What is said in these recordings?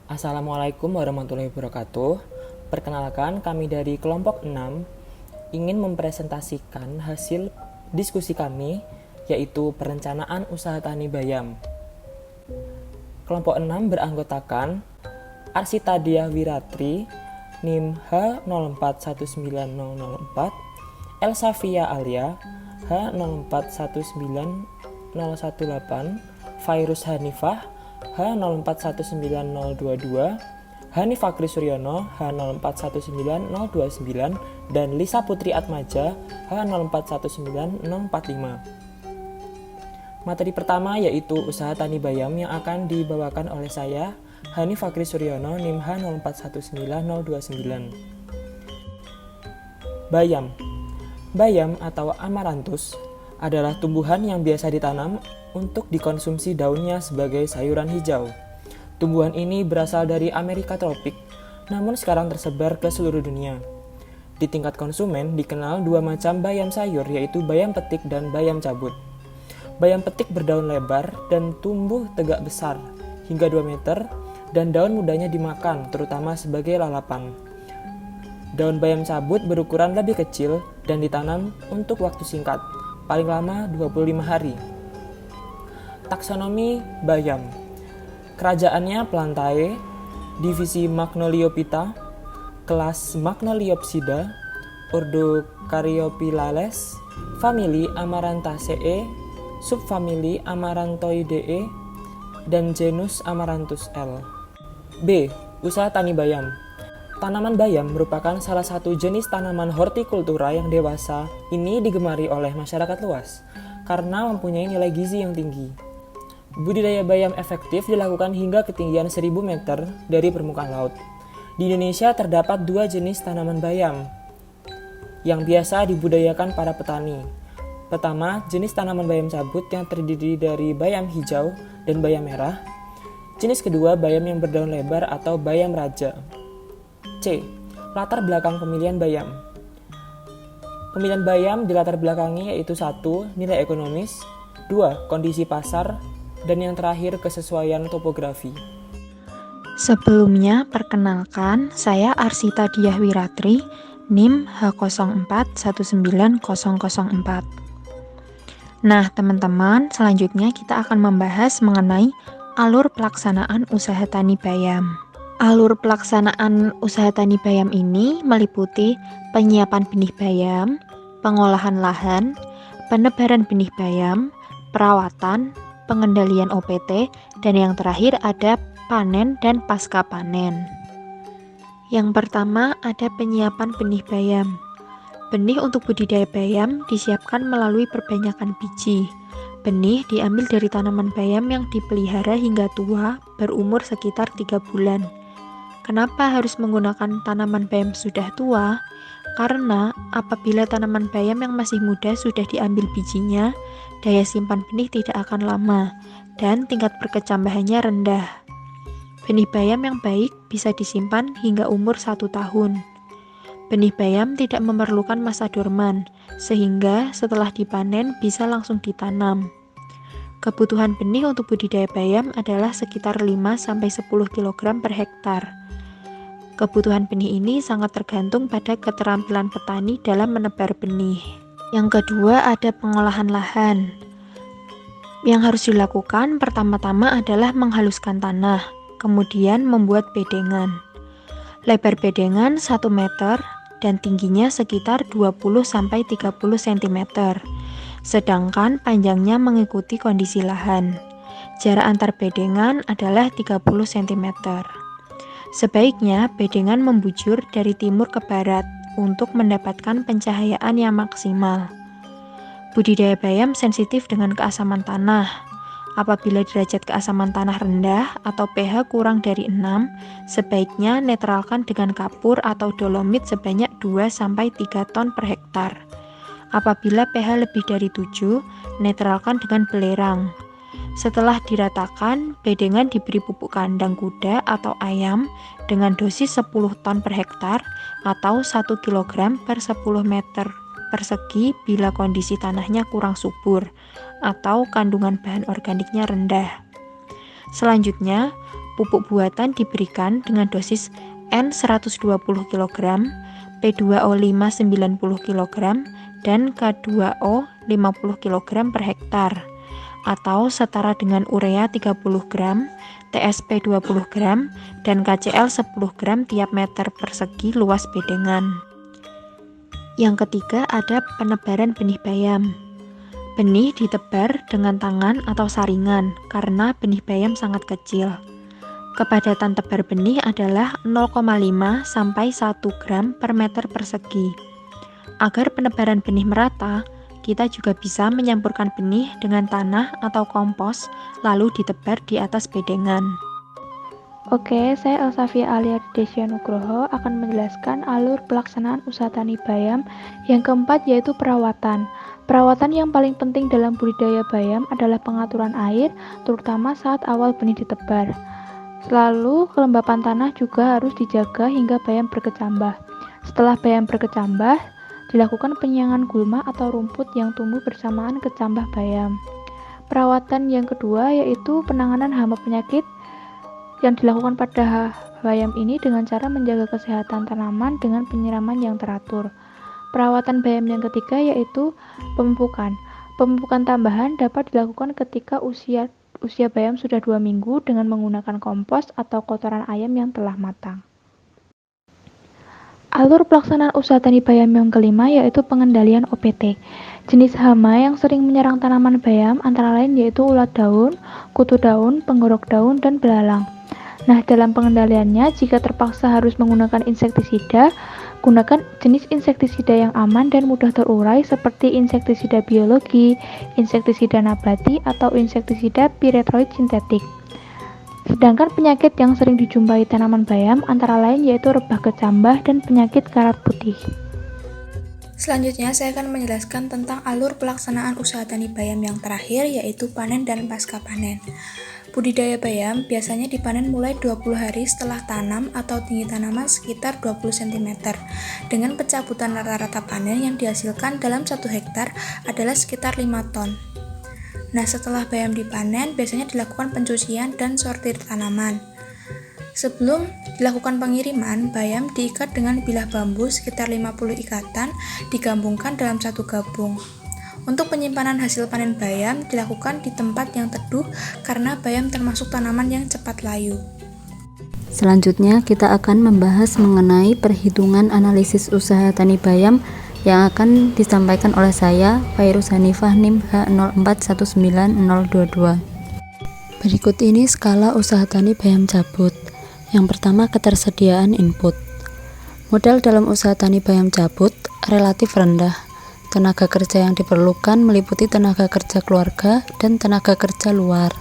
Assalamualaikum warahmatullahi wabarakatuh. Perkenalkan, kami dari kelompok 6 ingin mempresentasikan hasil diskusi kami, yaitu perencanaan usaha tani bayam. Kelompok 6 beranggotakan Arsita Diah Wiratri, NIM H0419004, Elsa Via Alia, H0419018, Fairuz Hanifah, H0419022, Hanif Fakri Suryono, H0419029, dan Lisa Putri Atmaja, H0419045. Materi pertama yaitu usaha tani bayam yang akan dibawakan oleh saya, Hanif Fakri Suryono, NIM H0419029. Bayam. Bayam atau amaranthus adalah tumbuhan yang biasa ditanam untuk dikonsumsi daunnya sebagai sayuran hijau. Tumbuhan ini berasal dari Amerika tropik, namun sekarang tersebar ke seluruh dunia. Di tingkat konsumen dikenal dua macam bayam sayur, yaitu bayam petik dan bayam cabut. Bayam petik berdaun lebar dan tumbuh tegak besar hingga 2 meter, dan daun mudanya dimakan, terutama sebagai lalapan. Daun bayam cabut berukuran lebih kecil dan ditanam untuk waktu singkat, paling lama 25 hari. Taksonomi bayam. Kerajaannya Plantae, divisi Magnoliophyta, kelas Magnoliopsida, ordo Caryophyllales, famili Amarantaceae, subfamili Amaranthoideae, dan genus Amaranthus L. B. Usaha tani bayam. Tanaman bayam merupakan salah satu jenis tanaman hortikultura yang dewasa. Ini digemari oleh masyarakat luas karena mempunyai nilai gizi yang tinggi. Budidaya bayam efektif dilakukan hingga ketinggian 1000 meter dari permukaan laut. Di Indonesia terdapat 2 jenis tanaman bayam yang biasa dibudidayakan para petani. Pertama, jenis tanaman bayam cabut yang terdiri dari bayam hijau dan bayam merah. Jenis kedua, bayam yang berdaun lebar atau bayam raja. C. Latar belakang pemilihan bayam. Pemilihan bayam dilatar belakangi yaitu 1. Nilai ekonomis, 2. Kondisi pasar, dan yang terakhir kesesuaian topografi. Sebelumnya, perkenalkan, saya Arsita Diah Wiratri, NIM H0419004. Nah, teman-teman, selanjutnya kita akan membahas mengenai alur pelaksanaan usaha tani bayam. Alur pelaksanaan usaha tani bayam ini meliputi penyiapan benih bayam, pengolahan lahan, penebaran benih bayam, perawatan, pengendalian OPT, dan yang terakhir ada panen dan pasca panen. Yang pertama ada penyiapan benih bayam. Benih untuk budidaya bayam disiapkan melalui perbanyakan biji. Benih diambil dari tanaman bayam yang dipelihara hingga tua, berumur sekitar 3 bulan. Kenapa harus menggunakan tanaman bayam sudah tua? Karena apabila tanaman bayam yang masih muda sudah diambil bijinya, daya simpan benih tidak akan lama dan tingkat perkecambahannya rendah. Benih bayam yang baik bisa disimpan hingga umur 1 tahun. Benih bayam tidak memerlukan masa dorman, sehingga setelah dipanen bisa langsung ditanam. Kebutuhan benih untuk budidaya bayam adalah sekitar 5-10 kg per hektar. Kebutuhan benih ini sangat tergantung pada keterampilan petani dalam menebar benih. Yang kedua ada pengolahan lahan. Yang harus dilakukan pertama-tama adalah menghaluskan tanah, kemudian membuat bedengan. Lebar bedengan 1 meter dan tingginya sekitar 20-30 cm. Sedangkan panjangnya mengikuti kondisi lahan. Jarak antar bedengan adalah 30 cm. Sebaiknya bedengan membujur dari timur ke barat untuk mendapatkan pencahayaan yang maksimal. Budidaya bayam sensitif dengan keasaman tanah. Apabila derajat keasaman tanah rendah atau pH kurang dari 6, sebaiknya netralkan dengan kapur atau dolomit sebanyak 2-3 ton per hektar. Apabila pH lebih dari 7, netralkan dengan belerang. Setelah diratakan, bedengan diberi pupuk kandang kuda atau ayam dengan dosis 10 ton per hektar atau 1 kg per 10 meter persegi bila kondisi tanahnya kurang subur atau kandungan bahan organiknya rendah. Selanjutnya, pupuk buatan diberikan dengan dosis N 120 kg, P2O5 90 kg, dan K2O 50 kg per hektar, atau setara dengan urea 30 gram, TSP 20 gram, dan KCl 10 gram tiap meter persegi luas bedengan. Yang ketiga ada penebaran benih bayam. Benih ditebar dengan tangan atau saringan karena benih bayam sangat kecil. Kepadatan tebar benih adalah 0,5 sampai 1 gram per meter persegi. Agar penebaran benih merata, kita juga bisa menyampurkan benih dengan tanah atau kompos lalu ditebar di atas bedengan. Oke, saya Elsafia Alia Desya Nugroho akan menjelaskan alur pelaksanaan usaha tani bayam. Yang keempat yaitu perawatan. Perawatan yang paling penting dalam budidaya bayam adalah pengaturan air, terutama saat awal benih ditebar. Selalu kelembapan tanah juga harus dijaga hingga bayam berkecambah. Setelah bayam berkecambah, dilakukan penyiangan gulma atau rumput yang tumbuh bersamaan kecambah bayam. Perawatan yang kedua yaitu penanganan hama penyakit yang dilakukan pada bayam ini dengan cara menjaga kesehatan tanaman dengan penyiraman yang teratur. Perawatan bayam yang ketiga yaitu pemupukan. Pemupukan tambahan dapat dilakukan ketika usia bayam sudah 2 minggu dengan menggunakan kompos atau kotoran ayam yang telah matang. Alur pelaksanaan usaha tani bayam yang kelima yaitu pengendalian OPT. Jenis hama yang sering menyerang tanaman bayam antara lain yaitu ulat daun, kutu daun, penggorok daun, dan belalang. Nah, dalam pengendaliannya, jika terpaksa harus menggunakan insektisida, gunakan jenis insektisida yang aman dan mudah terurai seperti insektisida biologi, insektisida nabati, atau insektisida piretroid sintetik. Sedangkan penyakit yang sering dijumpai tanaman bayam antara lain yaitu rebah kecambah dan penyakit karat putih. Selanjutnya saya akan menjelaskan tentang alur pelaksanaan usaha tani bayam yang terakhir yaitu panen dan pasca panen. Budidaya bayam biasanya dipanen mulai 20 hari setelah tanam atau tinggi tanaman sekitar 20 cm dengan pencabutan rata-rata panen yang dihasilkan dalam 1 hektar adalah sekitar 5 ton. Nah, setelah bayam dipanen biasanya dilakukan pencucian dan sortir tanaman. Sebelum dilakukan pengiriman, bayam diikat dengan bilah bambu sekitar 50 ikatan digabungkan dalam 1 gabung. Untuk penyimpanan hasil panen bayam dilakukan di tempat yang teduh karena bayam termasuk tanaman yang cepat layu. Selanjutnya kita akan membahas mengenai perhitungan analisis usaha tani bayam yang akan disampaikan oleh saya, Fairuz Hanifah NIM H0419022. Berikut ini skala usaha tani bayam cabut. Yang pertama, ketersediaan input. Modal dalam usaha tani bayam cabut relatif rendah. Tenaga kerja yang diperlukan meliputi tenaga kerja keluarga dan tenaga kerja luar.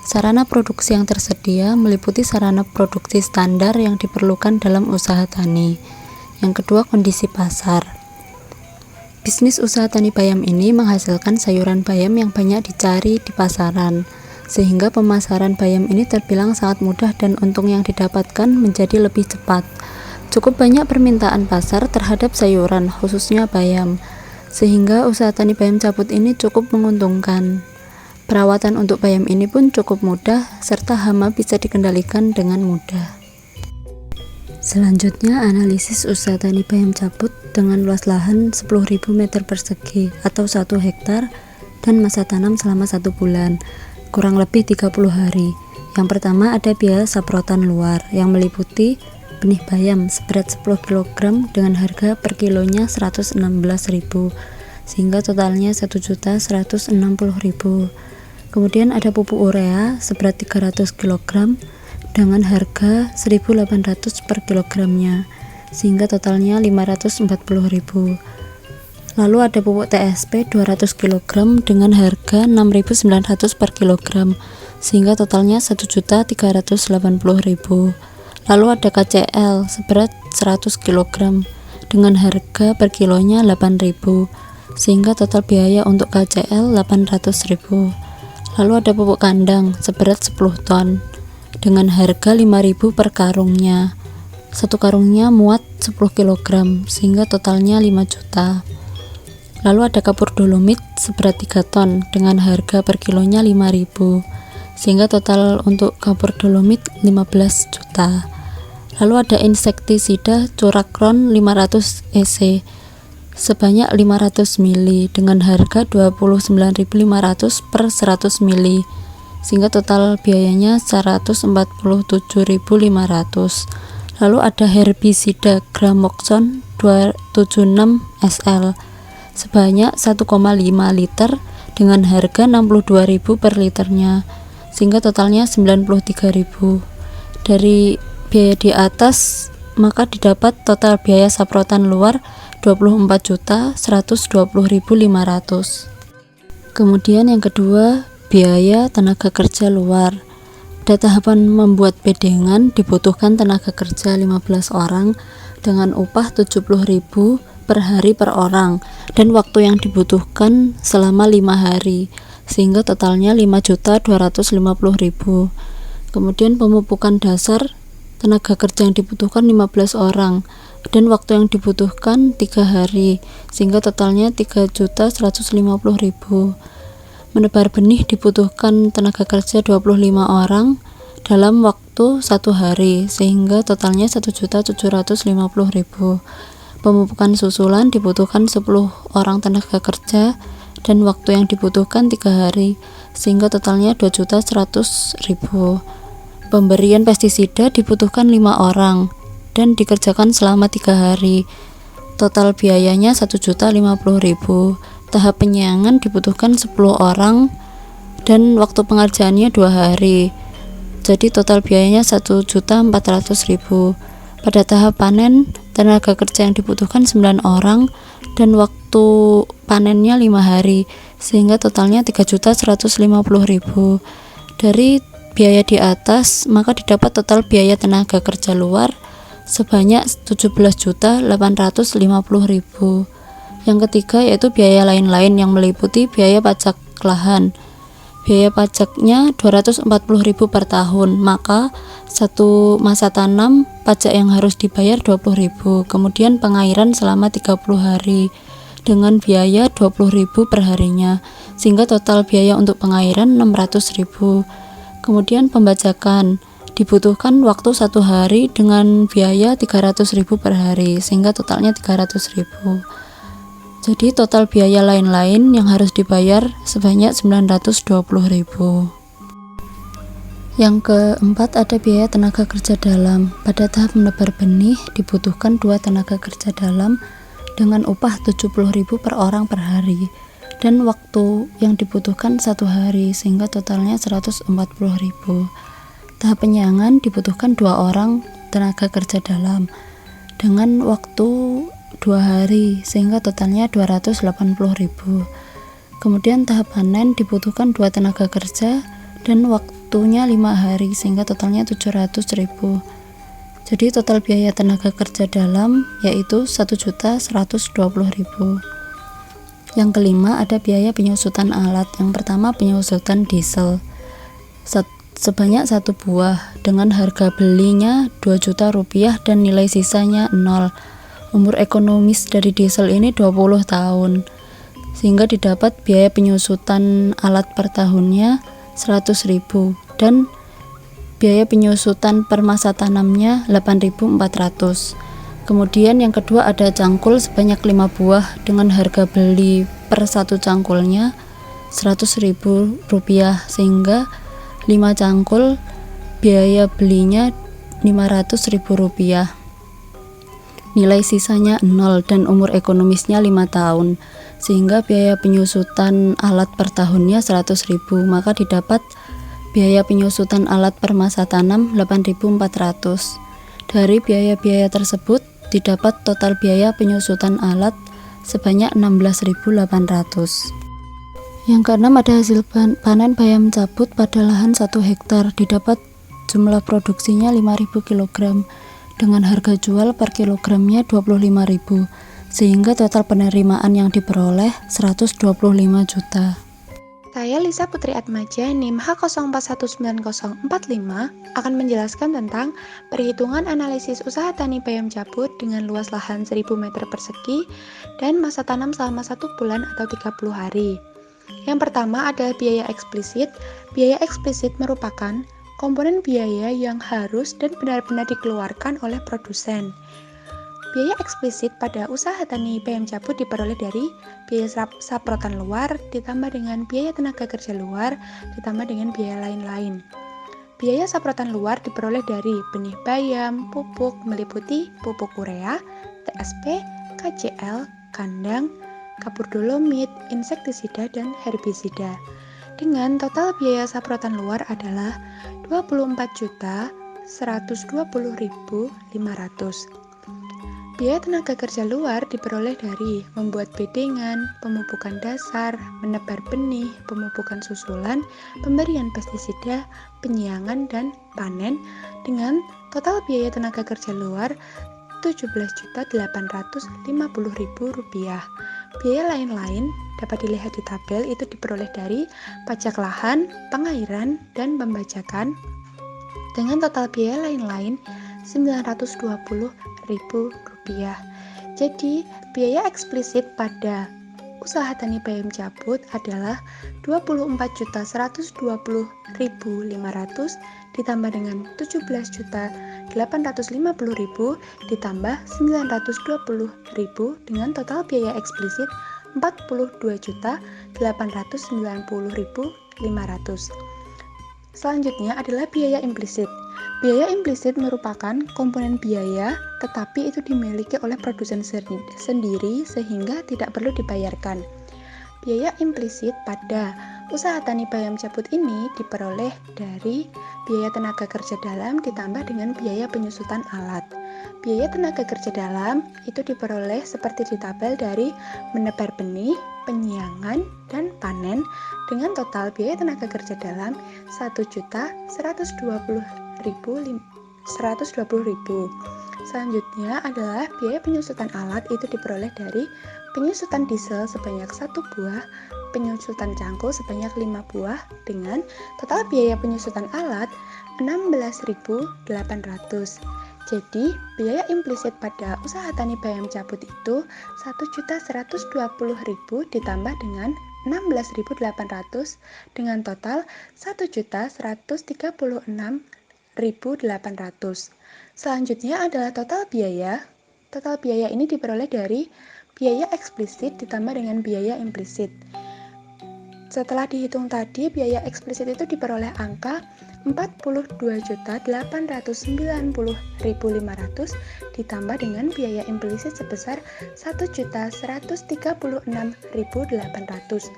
Sarana produksi yang tersedia meliputi sarana produksi standar yang diperlukan dalam usaha tani. Yang kedua, kondisi pasar. Bisnis usaha tani bayam ini menghasilkan sayuran bayam yang banyak dicari di pasaran, sehingga pemasaran bayam ini terbilang sangat mudah dan untung yang didapatkan menjadi lebih cepat. Cukup banyak permintaan pasar terhadap sayuran, khususnya bayam, sehingga usaha tani bayam cabut ini cukup menguntungkan. Perawatan untuk bayam ini pun cukup mudah, serta hama bisa dikendalikan dengan mudah. Selanjutnya, analisis usaha tani bayam cabut dengan luas lahan 10.000 meter persegi atau 1 hektar dan masa tanam selama 1 bulan, kurang lebih 30 hari. Yang pertama ada biaya saprotan luar yang meliputi benih bayam seberat 10 kg dengan harga per kilonya 116.000 sehingga totalnya 1.160.000. Kemudian ada pupuk urea seberat 300 kg dengan harga 1.800 per kilogramnya sehingga totalnya 540.000. Lalu ada pupuk TSP 200 kg dengan harga 6.900 per kilogram sehingga totalnya 1.380.000. Lalu ada KCl seberat 100 kg dengan harga per kilonya 8.000 sehingga total biaya untuk KCl 800.000. Lalu ada pupuk kandang seberat 10 ton dengan harga 5.000 per karungnya. Satu karungnya muat 10 kg sehingga totalnya 5 juta. Lalu ada kapur dolomit seberat 3 ton dengan harga per kilonya 5.000 sehingga total untuk kapur dolomit 15 juta. Lalu ada insektisida Curacron 500 EC sebanyak 500 mili dengan harga 29.500 per 100 mili, sehingga total biayanya 147.500. Lalu ada herbisida Gramoxone 276 SL sebanyak 1,5 liter dengan harga 62.000 per liternya, sehingga totalnya 93.000. Dari biaya di atas maka didapat total biaya saprotan luar 24.120.500. Kemudian yang kedua, biaya tenaga kerja luar. Pada tahapan membuat bedengan dibutuhkan tenaga kerja 15 orang dengan upah 70.000 per hari per orang dan waktu yang dibutuhkan selama 5 hari, sehingga totalnya 5.250.000. Kemudian pemupukan dasar, tenaga kerja yang dibutuhkan 15 orang dan waktu yang dibutuhkan 3 hari, sehingga totalnya 3.150.000. Menebar benih dibutuhkan tenaga kerja 25 orang dalam waktu 1 hari, sehingga totalnya 1.750.000. Pemupukan susulan dibutuhkan 10 orang tenaga kerja dan waktu yang dibutuhkan 3 hari, sehingga totalnya 2.100.000. Pemberian pestisida dibutuhkan 5 orang dan dikerjakan selama 3 hari. Total biayanya 1.050.000. Tahap penyiangan dibutuhkan 10 orang dan waktu pengerjaannya 2 hari. Jadi total biayanya 1.400.000. Pada tahap panen, tenaga kerja yang dibutuhkan 9 orang dan waktu panennya 5 hari, sehingga totalnya 3.150.000. Dari biaya di atas maka didapat total biaya tenaga kerja luar sebanyak 17.850.000. Yang ketiga yaitu biaya lain-lain yang meliputi biaya pajak lahan. Biaya pajaknya 240.000 per tahun, maka satu masa tanam pajak yang harus dibayar 20.000. Kemudian pengairan selama 30 hari dengan biaya 20.000 per harinya, sehingga total biaya untuk pengairan 600.000. Kemudian pembajakan dibutuhkan waktu 1 hari dengan biaya 300.000 per hari, sehingga totalnya 300.000. Jadi total biaya lain-lain yang harus dibayar sebanyak 920.000. Yang keempat ada biaya tenaga kerja dalam. Pada tahap menebar benih dibutuhkan 2 tenaga kerja dalam dengan upah 70.000 per orang per hari dan waktu yang dibutuhkan 1 hari, sehingga totalnya 140.000. Tahap penyiangan dibutuhkan 2 orang tenaga kerja dalam dengan waktu 2 hari, sehingga totalnya 280.000. Kemudian tahap panen dibutuhkan 2 tenaga kerja dan waktunya 5 hari, sehingga totalnya 700.000. Jadi total biaya tenaga kerja dalam yaitu 1.120.000. Yang kelima ada biaya penyusutan alat. Yang pertama penyusutan diesel sebanyak 1 buah dengan harga belinya 2 juta rupiah dan nilai sisanya 0. Umur ekonomis dari diesel ini 20 tahun, sehingga didapat biaya penyusutan alat per tahunnya 100.000 dan biaya penyusutan per masa tanamnya 8.400. Kemudian yang kedua ada cangkul sebanyak 5 buah dengan harga beli per 1 cangkulnya 100.000 rupiah, sehingga 5 cangkul biaya belinya 500.000 rupiah. Nilai sisanya 0 dan umur ekonomisnya 5 tahun, sehingga biaya penyusutan alat per tahunnya 100.000, maka didapat biaya penyusutan alat per masa tanam 8.400. Dari biaya-biaya tersebut didapat total biaya penyusutan alat sebanyak 16.800. Yang keenam ada hasil panen bayam cabut pada lahan 1 hektar, didapat jumlah produksinya 5.000 kg dengan harga jual per kilogramnya 25.000, sehingga total penerimaan yang diperoleh 125 juta. Saya Lisa Putri Atmaja, NIM H041945 akan menjelaskan tentang perhitungan analisis usaha tani bayam cabut dengan luas lahan 1000 meter persegi dan masa tanam selama 1 bulan atau 30 hari. Yang pertama adalah biaya eksplisit. Biaya eksplisit merupakan komponen biaya yang harus dan benar-benar dikeluarkan oleh produsen. Biaya eksplisit pada usaha tani bayam cabut diperoleh dari biaya saprotan luar ditambah dengan biaya tenaga kerja luar ditambah dengan biaya lain-lain. Biaya saprotan luar diperoleh dari benih bayam, pupuk meliputi pupuk urea, TSP, KCl, kandang, kapur dolomit, insektisida, dan herbisida. Dengan total biaya saprotan luar adalah 24.120.500. Biaya tenaga kerja luar diperoleh dari membuat bedengan, pemupukan dasar, menebar benih, pemupukan susulan, pemberian pestisida, penyiangan, dan panen dengan total biaya tenaga kerja luar Rp17.850.000. Biaya lain-lain dapat dilihat di tabel itu diperoleh dari pajak lahan, pengairan, dan pembajakan dengan total biaya lain-lain Rp920.000. Jadi, biaya eksplisit pada usaha tani bayam cabut adalah Rp24.120.500 ditambah dengan Rp17.850.000 ditambah Rp920.000 dengan total biaya eksplisit Rp42.890.500. Selanjutnya adalah biaya implisit. Biaya implisit merupakan komponen biaya tetapi itu dimiliki oleh produsen sendiri sehingga tidak perlu dibayarkan. Biaya implisit pada usaha tani bayam cabut ini diperoleh dari biaya tenaga kerja dalam ditambah dengan biaya penyusutan alat. Biaya tenaga kerja dalam itu diperoleh seperti di tabel dari menebar benih, penyiangan, dan panen dengan total biaya tenaga kerja dalam Rp1.120.120.000. Selanjutnya adalah biaya penyusutan alat itu diperoleh dari penyusutan diesel sebanyak 1 buah, penyusutan cangkul sebanyak 5 buah dengan total biaya penyusutan alat Rp16.800. Jadi, biaya implisit pada usaha tani bayam cabut itu Rp1.120.000 ditambah dengan Rp16.800 dengan total Rp1.136.800. Selanjutnya adalah total biaya. Total biaya ini diperoleh dari biaya eksplisit ditambah dengan biaya implisit. Setelah dihitung tadi, biaya eksplisit itu diperoleh angka Rp40.890.500 ditambah dengan biaya implisit sebesar Rp1.136.800.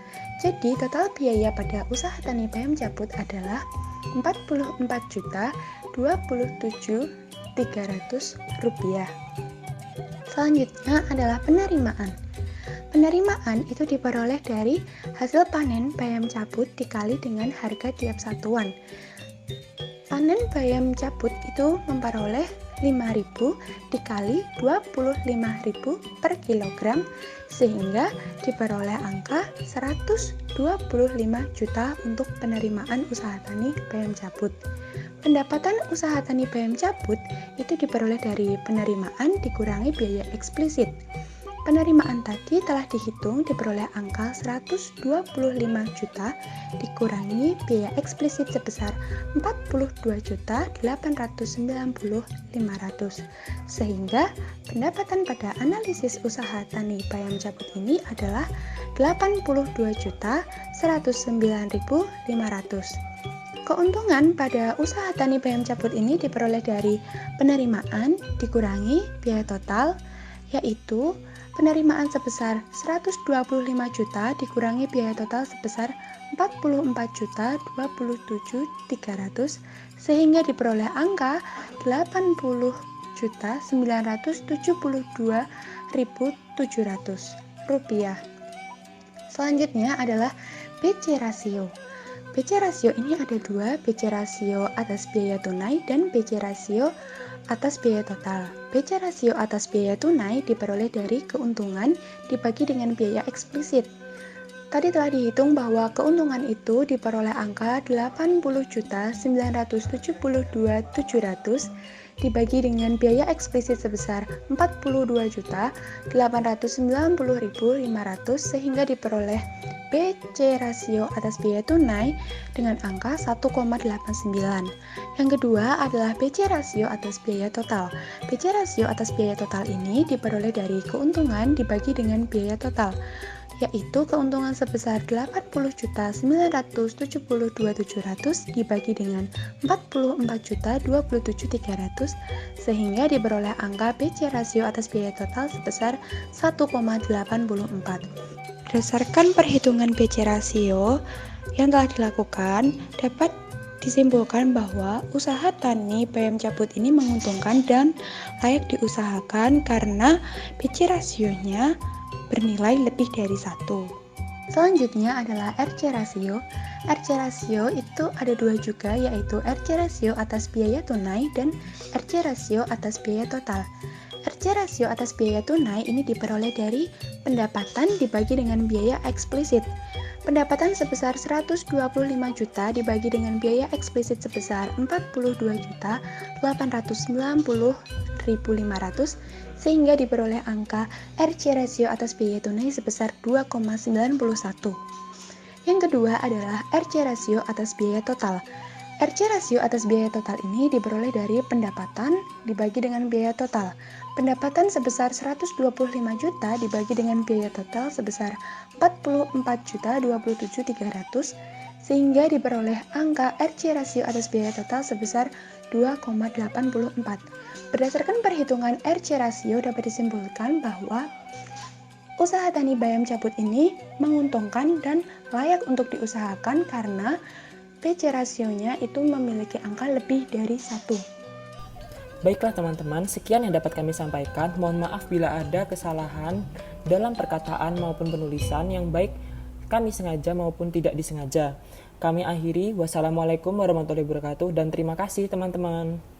Jadi total biaya pada usaha tani bayam cabut adalah Rp44.27.300. Selanjutnya adalah penerimaan. Penerimaan itu diperoleh dari hasil panen bayam cabut dikali dengan harga tiap satuan. Panen bayam cabut itu memperoleh 5.000 dikali 25.000 per kilogram sehingga diperoleh angka 125 juta untuk penerimaan usaha tani bayam cabut. Pendapatan usaha tani bayam cabut itu diperoleh dari penerimaan dikurangi biaya eksplisit. Penerimaan tadi telah dihitung diperoleh angka 125 juta dikurangi biaya eksplisit sebesar 42.890.500 sehingga pendapatan pada analisis usaha tani bayam cabut ini adalah 82.109.500. Keuntungan pada usaha tani bayam cabut ini diperoleh dari penerimaan dikurangi biaya total, yaitu penerimaan sebesar 125 juta dikurangi biaya total sebesar 44.027.300 sehingga diperoleh angka 80.972.700 rupiah. Selanjutnya adalah BC rasio. BC rasio ini ada dua, BC rasio atas biaya tunai dan BC rasio atas biaya total. BC rasio atas biaya tunai diperoleh dari keuntungan dibagi dengan biaya eksplisit. Tadi telah dihitung bahwa keuntungan itu diperoleh angka 80.972.700 dibagi dengan biaya eksplisit sebesar 42.890.500 sehingga diperoleh BC rasio atas biaya tunai dengan angka 1,89. Yang kedua adalah BC rasio atas biaya total. BC rasio atas biaya total ini diperoleh dari keuntungan dibagi dengan biaya total, yaitu keuntungan sebesar 80.972.700 dibagi dengan 44.027.300 sehingga diperoleh angka BC rasio atas biaya total sebesar 1,84. Berdasarkan perhitungan BC rasio yang telah dilakukan, dapat disimpulkan bahwa usaha tani bayam cabut ini menguntungkan dan layak diusahakan karena BC rasionya bernilai lebih dari 1. Selanjutnya adalah RC rasio. RC rasio itu ada dua juga, yaitu RC rasio atas biaya tunai dan RC rasio atas biaya total. RC rasio atas biaya tunai ini diperoleh dari pendapatan dibagi dengan biaya eksplisit. Pendapatan sebesar 125 juta dibagi dengan biaya eksplisit sebesar 42.890.500 sehingga diperoleh angka RC rasio atas biaya tunai sebesar 2,91. Yang kedua adalah RC rasio atas biaya total. RC rasio atas biaya total ini diperoleh dari pendapatan dibagi dengan biaya total. Pendapatan sebesar 125 juta dibagi dengan biaya total sebesar 44.027.300 sehingga diperoleh angka RC rasio atas biaya total sebesar 2,84. Berdasarkan perhitungan RC rasio dapat disimpulkan bahwa usaha tani bayam cabut ini menguntungkan dan layak untuk diusahakan karena BC rasionya itu memiliki angka lebih dari 1. Baiklah teman-teman, sekian yang dapat kami sampaikan. Mohon maaf bila ada kesalahan dalam perkataan maupun penulisan yang baik kami sengaja maupun tidak disengaja. Kami akhiri, wassalamualaikum warahmatullahi wabarakatuh dan terima kasih teman-teman.